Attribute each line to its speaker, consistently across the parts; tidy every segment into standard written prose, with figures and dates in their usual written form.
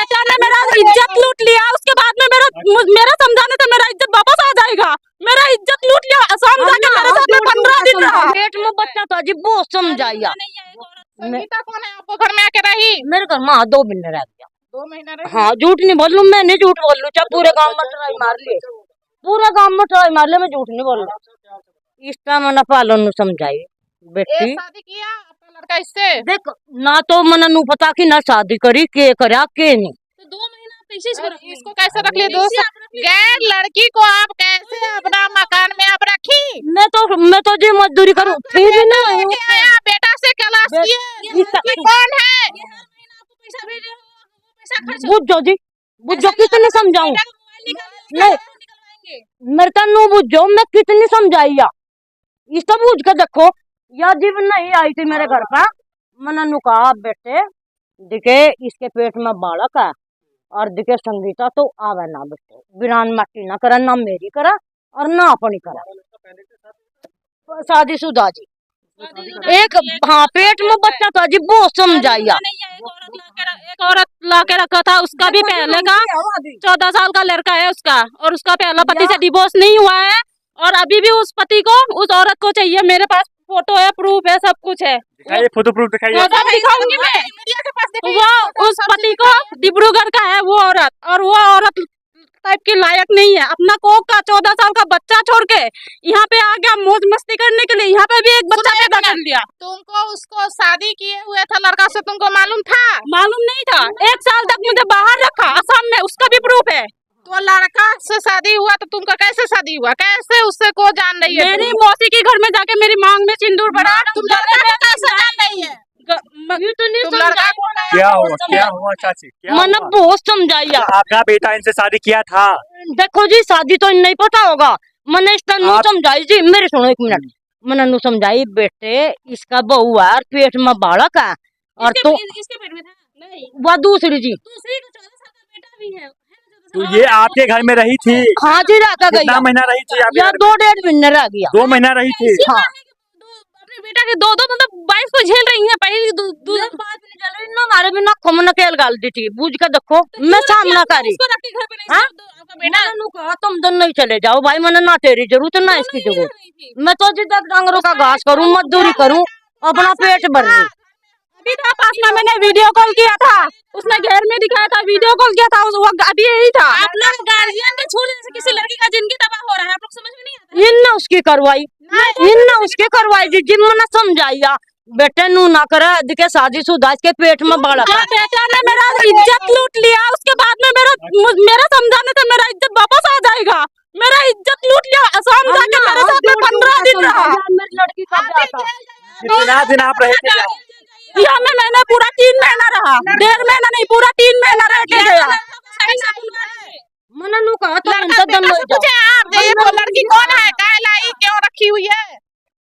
Speaker 1: बेटा ने मेरा इज्जत लूट लिया, उसके बाद में मेरा समझाने से मेरा इज्जत वापस आ जाएगा। मेरा इज्जत लूट लिया, असम जाके मेरे साथ में 15 दिन रहा।
Speaker 2: पेट में बच्चा था जी, वो समझाइया।
Speaker 3: संगीता कौन है आपको घर में आके रही?
Speaker 2: मेरे घर में 2 महीने रह गया।
Speaker 3: 2 महीना रही?
Speaker 2: हाँ, झूठ नहीं बोल लूं, मैं नहीं झूठ बोल लूं, चाहे पूरे गांव में ट्राई मार लिए, पूरे गांव में ट्राई मार ले, मैं झूठ नहीं बोल रहा। इसका मना पालन समझाई बेटी।
Speaker 3: शादी किया आपका लड़का इससे?
Speaker 2: देख ना तो मना नू पता कि ना शादी करी के करा के नहीं।
Speaker 1: तो 2 महीना
Speaker 3: इसको कैसे रख लिया? दोस्त गैर लड़की को आप कैसे अपना मकान में आप रखी?
Speaker 2: मैं तो जी मजदूरी करूँ, फिर भी नहीं
Speaker 3: बेटा से क्लास किए कौन है?
Speaker 2: बुझो जी, बुझो, कितने समझाऊं? नहीं मेरे तनु बुझो, मैं कितनी समझाइया, इसको बुझ के देखो। या जीव नहीं आई थी मेरे घर का, मैंने नु कहा बेटे दिखे इसके पेट में बालक है और दिखे संगीता तो आवे ना बेटे, बिरान मट्टी ना करा, ना मेरी करा और ना अपनी करा, शादीशुदा जी। एक हाँ पेट में बच्चा था जी, वो समझाइया।
Speaker 1: एक औरत ला के रखा था, उसका भी पहले का 14 साल का लड़का है उसका, और उसका पहला पति से डिवोर्स नहीं हुआ है, और अभी भी उस पति को, उस औरत को चाहिए। मेरे पास फोटो है, प्रूफ है, सब कुछ है।
Speaker 4: दिखाइए, फोटो प्रूफ दिखाइए।
Speaker 1: सब दिखाऊंगी मैं। वो उस पति को डिब्रूगढ़ का है वो औरत, और वो औरत टाइप की लायक नहीं है। अपना कोक का 14 साल का बच्चा छोड़ के यहाँ पे आ गया मौज मस्ती करने के लिए। यहाँ पे भी एक बच्चा पैदा कर लिया।
Speaker 3: तुमको उसको शादी किए हुए था लड़का से, तुमको मालूम था?
Speaker 1: मालूम नहीं था। 1 साल तक मुझे बाहर रखा असम में, उसका भी प्रूफ है।
Speaker 3: तो लड़का से शादी हुआ तो तुमका कैसे शादी हुआ? कैसे उससे को जान रही है?
Speaker 1: मेरी मौसी के घर में जाके मेरी मांग में सिंदूर भरा।
Speaker 3: तुम लड़का को कैसे जान रही है? तुम लड़का
Speaker 4: क्या हुआ चाची?
Speaker 2: मैंने बहुत समझाइया।
Speaker 4: आपका बेटा इनसे शादी किया था?
Speaker 2: देखो जी, शादी तो नहीं पता होगा, मैंने इसका नु समझाई जी। मेरे सुनो 1 मिनट, मैंने नु समझाई बेटे इसका बहू है, पेट में बालक है, और तो
Speaker 1: इसके पेट में था नहीं,
Speaker 2: वह दूसरी जी,
Speaker 1: दूसरी को 14 साल का बेटा भी है।
Speaker 4: तो ये आपके घर में रही थी?
Speaker 2: हाँ जी, रह गई।
Speaker 4: कितना महीना रही थी?
Speaker 2: या 2-1.5 महीने रह गया।
Speaker 4: 2 महीना रही थी?
Speaker 2: हाँ,
Speaker 1: अपने बेटा के 2 मतलब वाइफ को झेल रही है। पहले
Speaker 2: हमारे बिना खुमन केल गाल दी थी, बुझ के देखो, मैं सामना करी। तुम दोनों नहीं चले जाओ भाई, मैंने ना तेरी जरूरत ना इसकी जरूरत। मैं तो जितना डांगरों का घास करूँ, मजदूरी करूँ, अपना पेट भर रही।
Speaker 1: अभी था पास में, मैंने वीडियो कॉल किया था, उसने घेर में दिखाया था, वीडियो कॉल किया था, वो अभी यही था। आप लोग गार्जियन के छूने से किसी लड़की का जिंदगी तबाह हो रहा है, आप लोग समझ में नहीं आता।
Speaker 2: इनने उसकी करवाई, इनने उसकी करवाई जी, जिम ने समझाइया बेटे नू ना करे, दिखे शादीशुदा के पेट में बालक है।
Speaker 1: बेटा ने मेरा इज्जत लूट लिया, उसके बाद में मेरा समझाने से मेरा इज्जत वापस आ जाएगा। मेरा इज्जत लूट लिया, असम जाके मेरे साथ में 15 दिन रहा।
Speaker 2: मेरी लड़की का ब्याह था।
Speaker 4: कितना दिन आप रहे थे?
Speaker 1: यहाँ में मैंने पूरा 3 महीना रहा, 1.5 महीना नहीं, पूरा 3 महीना रह के गया।
Speaker 2: मैंने नू कहा था
Speaker 3: वो लड़की कौन है? कहलाई क्यों रखी हुई है?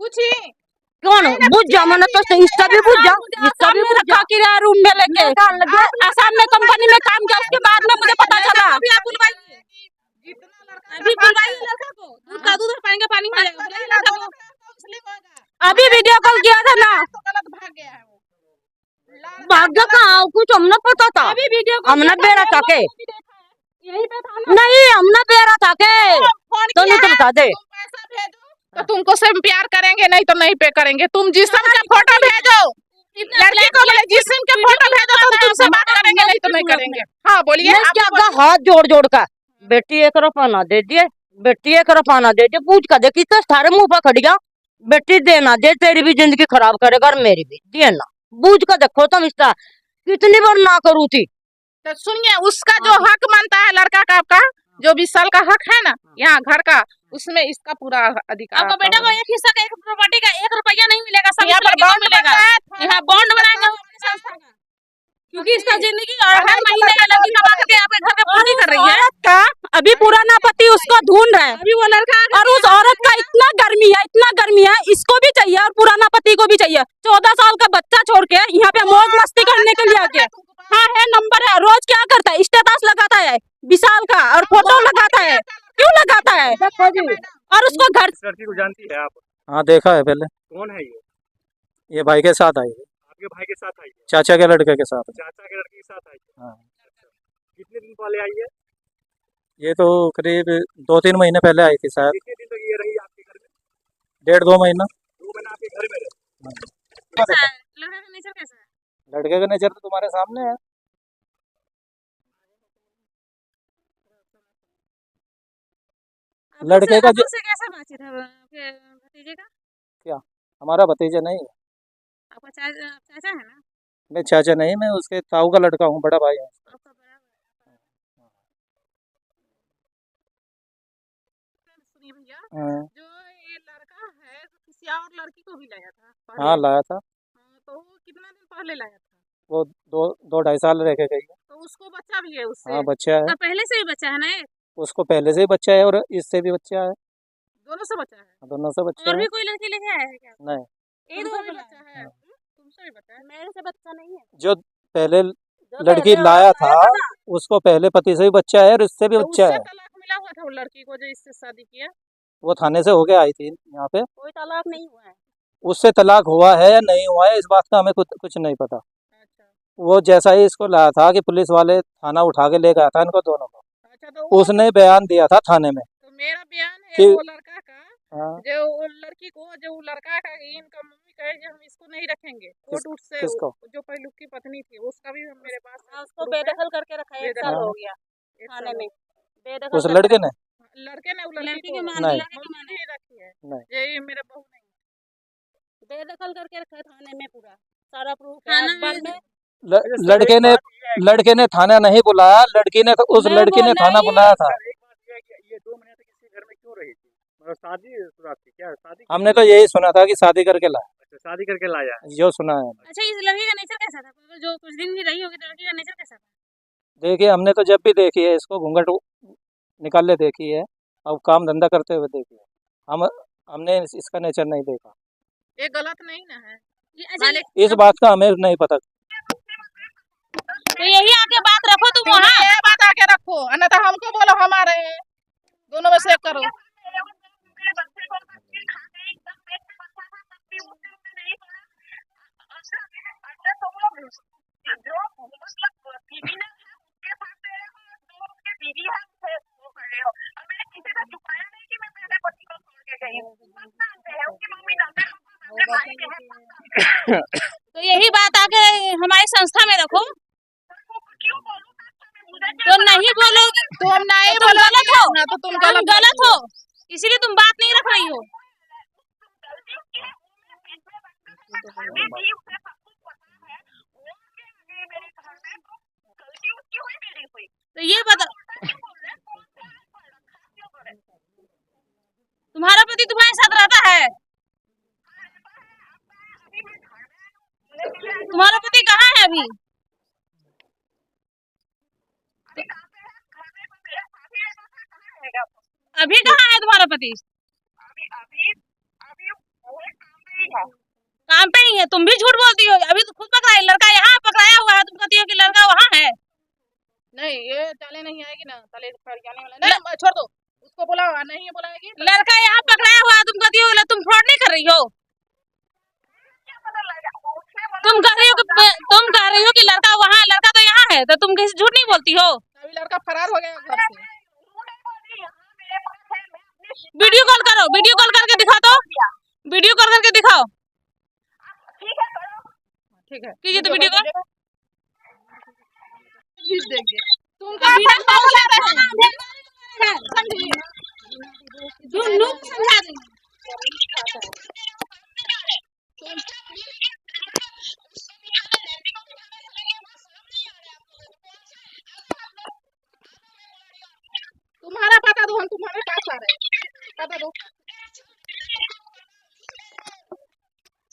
Speaker 3: पूछी
Speaker 2: कौन बुझ जा, मैंने तो इसका भी बुझ जा, इसका भी बुझ जा।
Speaker 1: किराया रूम में लेके असम में कंपनी में काम किया, उसके बाद में मुझे पता चला। दूध पानी का पानी अभी वीडियो कॉल किया था ना,
Speaker 3: भाग गया है वो।
Speaker 2: भाग्य कहाँ, कुछ हमने पता था,
Speaker 1: अभी वीडियो
Speaker 2: हमने बेरा था के
Speaker 1: यही पे था
Speaker 2: नहीं, हमने बेरा था के तो नहीं, तुम बता दे।
Speaker 3: तो तुमको से प्यार करेंगे, नहीं तो नहीं पे करेंगे। तुम जिस्म का फोटो भेजो, लड़की को बोले जिस्म के फोटो भेजो, तो तुमसे बात करेंगे, नहीं तो नहीं करेंगे। हाँ बोलिए।
Speaker 2: क्या हाथ जोड़ जोड़ का बेटी 1 रुपया ना दे दिए, बेटी 1 रुपया ना दे दिए, पूछ कर दे किस थारे मुंह पर खड़ गया, बेटी देना दे, तेरी भी जिंदगी खराब करेगा और मेरी भी, देना बूझ कर देखो तुम। इसका कितनी बार ना करू थी।
Speaker 3: तो सुनिए, उसका जो हक मानता है लड़का का, आपका जो 20 साल का हक है ना यहाँ घर का, उसमें इसका पूरा अधिकार।
Speaker 1: आपका बेटा को एक हिस्सा का, एक प्रॉपर्टी का 1 रुपया नहीं मिलेगा, सब
Speaker 3: यहाँ पर बॉन्ड
Speaker 1: मिलेगा। यहाँ बॉन्ड बनाएंगे संस्था का, क्योंकि इसका जिंदगी हर महीने लड़की कमा करके यहाँ पे घर पे पूरी कर रही है। का अभी पुराना पति उसको ढूंढ रहा है, अभी वो लड़का, और उस औरत का इतना गर्मी है, इतना गर्मी है, इसको भी चाहिए और पुराना पति को भी चाहिए। 14 साल का बच्चा छोड़ के यहाँ पे मौज मस्ती करने के लिए आ गया। हाँ है, नंबर है, रोज क्या करता है, स्टेटस लगाता है विशाल का और फोटो लगाता है। क्यों लगाता है? और उसको घर,
Speaker 4: लड़की को जानती है आप?
Speaker 5: हाँ देखा है पहले।
Speaker 4: कौन है ये?
Speaker 5: ये भाई के साथ आई है,
Speaker 4: आपके भाई के साथ आई है?
Speaker 5: चाचा के लड़के के साथ।
Speaker 4: चाचा के लड़के के साथ आई है?
Speaker 5: हाँ।
Speaker 4: वाले आई है?
Speaker 5: ये तो करीब 2-3 महीने पहले आई थी शायद।
Speaker 4: कितने दिन तक ये रही आपके घर में?
Speaker 5: 1.5-2 महीना।
Speaker 4: 2 महीना आपके घर में रहे?
Speaker 1: कैसा है लड़का का नेचर कैसा है?
Speaker 5: लड़के का नेचर तो तुम्हारे सामने है। लड़के का
Speaker 1: आपसे कैसा बातचीत है आपके भतीजे का?
Speaker 5: क्या हमारा भतीजा नहीं है?
Speaker 1: आपका चाचा है ना?
Speaker 5: मैं चाचा नहीं, मैं उसके ताऊ का लड़का हूँ, बड़ा भाई हूँ।
Speaker 1: आपका बड़ा सुनिए भैया,
Speaker 5: हाँ।
Speaker 1: जो ये लड़का है तो किसी और लड़की को भी लाया था पहले?
Speaker 5: हाँ लाया था।
Speaker 1: तो वो कितना दिन पहले लाया था?
Speaker 5: वो 2-2.5 साल रह के गई है।
Speaker 1: तो उसको बच्चा भी है उससे?
Speaker 5: हाँ बच्चा है।
Speaker 1: तो पहले से ही बच्चा है ना ये?
Speaker 5: उसको पहले से ही बच्चा है और इससे भी बच्चा है।
Speaker 1: दोनों से बच्चा है?
Speaker 5: दोनों से बच्चा
Speaker 1: और
Speaker 5: है।
Speaker 1: भी कोई लड़की लेके आया है क्या?
Speaker 5: नहीं,
Speaker 1: एक दो भी बच्चा है? तुमसे भी बच्चा है?
Speaker 2: मेरे से बच्चा नहीं है।
Speaker 5: जो पहले
Speaker 2: जो
Speaker 5: लड़की
Speaker 2: पहले
Speaker 5: लाया
Speaker 2: और
Speaker 5: था
Speaker 2: लाया था,
Speaker 5: उसको पहले पति से भी बच्चा है और इससे भी
Speaker 1: तो
Speaker 5: बच्चा
Speaker 1: उससे
Speaker 5: है।
Speaker 1: तलाक मिला हुआ था वो लड़की को जो इससे शादी किया?
Speaker 5: वो थाने से होके आई थी यहाँ पे।
Speaker 2: कोई तलाक नहीं हुआ है।
Speaker 5: उससे तलाक हुआ है या नहीं हुआ है इस बात का हमें कुछ नहीं पता।
Speaker 1: अच्छा
Speaker 5: वो जैसा ही इसको लाया था कि पुलिस वाले थाना उठा के ले गया था इनको दोनों को,
Speaker 1: अच्छा। तो
Speaker 5: उसने बयान दिया था थाने में
Speaker 1: तो मेरा बयान है
Speaker 5: कि
Speaker 1: वो लड़का का,
Speaker 5: हाँ,
Speaker 1: जो वो लड़की को, जो वो लड़का का इनका मम्मी कहे कि हम इसको नहीं रखेंगे कोर्ट उठ से।
Speaker 5: किसको?
Speaker 1: जो पहलू की पत्नी थी उसका भी मेरे पास
Speaker 2: उसको
Speaker 1: proof है।
Speaker 2: बेदखल करके रखा है, 1 साल हो गया
Speaker 1: एक
Speaker 2: थाने
Speaker 1: साल
Speaker 2: में।
Speaker 1: हो
Speaker 2: बेदखल
Speaker 5: उस
Speaker 2: करके
Speaker 5: लड़के ने
Speaker 1: लड़के ने वो लड़की को
Speaker 5: नहीं।
Speaker 1: मम्मी नहीं रखी है।
Speaker 5: नहीं।
Speaker 1: ये मेरा बहू नहीं है।
Speaker 2: बेदखल करके रखा है थाने में, पूरा सारा प्रूफ है।
Speaker 1: थाना
Speaker 2: अखबार
Speaker 1: में
Speaker 2: में
Speaker 5: लड़के ने थाना नहीं बुलाया, लड़की ने उस
Speaker 2: नहीं,
Speaker 5: लड़की
Speaker 2: वो
Speaker 5: ने थाना
Speaker 2: नहीं।
Speaker 5: बुलाया था।
Speaker 4: एक बात ये है कि ये 2 महीने तक इसी घर में क्यों रही थी? मतलब शादी की क्या शादी?
Speaker 5: हमने तो यही सुना था कि शादी करके लाया,
Speaker 4: अच्छा, शादी करके लाया है।
Speaker 5: जो सुना है।
Speaker 1: अच्छा, इस लड़की का नेचर कैसा था? जो कुछ दिन भी रही होगी तो लड़की का नेचर कैसा था?
Speaker 5: देखिए हमने तो जब भी देखी है इसको घूंघट निकाले देखी है, अब काम धंधा करते हुए देखी है। हमने इसका नेचर नहीं देखा।
Speaker 1: ये गलत नहीं ना है?
Speaker 5: इस बात का हमें नहीं पता।
Speaker 1: तो यही आके बात रखो तुम वहाँ।
Speaker 3: ये बात आके रखो, अन्यथा हमको बोलो हम आ रहे हैं। दोनों में से एक करो।
Speaker 1: तो यही बात आके हमारी संस्था में रखो। तो नहीं बोलोगी,
Speaker 3: तुम नहीं
Speaker 1: तुम
Speaker 3: बोलो
Speaker 1: गलत हो,
Speaker 3: तो तुम
Speaker 1: तुम
Speaker 3: गलत
Speaker 1: गलत हो, इसीलिए तुम बात नहीं रख रही हो। तो ये बता, तुम्हारा पति तुम्हारे साथ रहता है? तुम्हारा पति कहाँ है अभी? अभी कहाँ है तुम्हारा पति? काम पे ही है। तुम भी झूठ बोलती हो। अभी तो खुद पकड़ा है, लड़का यहाँ पकड़ाया हुआ है, तुम कहती हो कि लड़का वहाँ है।
Speaker 3: नहीं, ये ताले नहीं आएगी ना, ताले खड़काने वाला नहीं, छोड़ दो उसको, बुलाओ। नहीं बुलाएगी।
Speaker 1: लड़का यहाँ पकड़ाया हुआ है, तुम कहती हो तुम फ्रॉड नहीं कर रही हो। तुम कह रही हो कि लड़का वहाँ, लड़का तो यहाँ है, तो तुम किसी झूठ नहीं बोलती हो।
Speaker 3: अभी लड़का फरार हो गया घर से।
Speaker 1: वीडियो कॉल करो, वीडियो कॉल करके दिखा दो, वीडियो कॉल करके दिखाओ।
Speaker 3: ठीक है,
Speaker 1: कीजिए तो वीडियो कॉल।
Speaker 3: भेज देंगे। तुम
Speaker 1: तो वीडियो कॉल
Speaker 3: बुला रहे हैं?
Speaker 1: समझा देंगे।
Speaker 3: तुम्हारा पता दो, हम तुम्हारे पास आ रहे हैं। पता दो।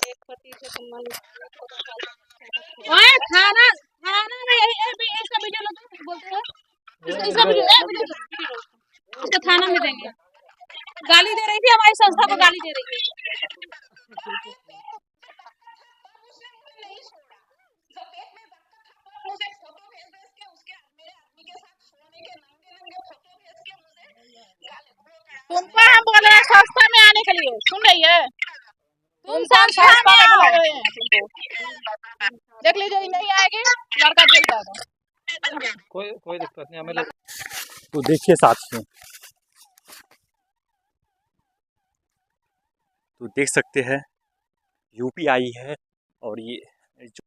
Speaker 2: एक पति से संबंध
Speaker 1: ओए थाना में इसका वीडियो लो, बोलते हो इसका वीडियो इसका थाना में देंगे। गाली दे रही थी, हमारी संस्था को गाली दे रही थी।
Speaker 3: तुमको हम बोले हैं संस्था में आने के लिए, सुन रही है?
Speaker 1: तुम संस्था में आओ।
Speaker 3: देख लीजिए, नहीं आएगी, लड़का जेल जाएगा।
Speaker 5: कोई दिक्कत नहीं हमें।
Speaker 4: तो देखिए साथियों, तो देख सकते हैं यूपी आई है और ये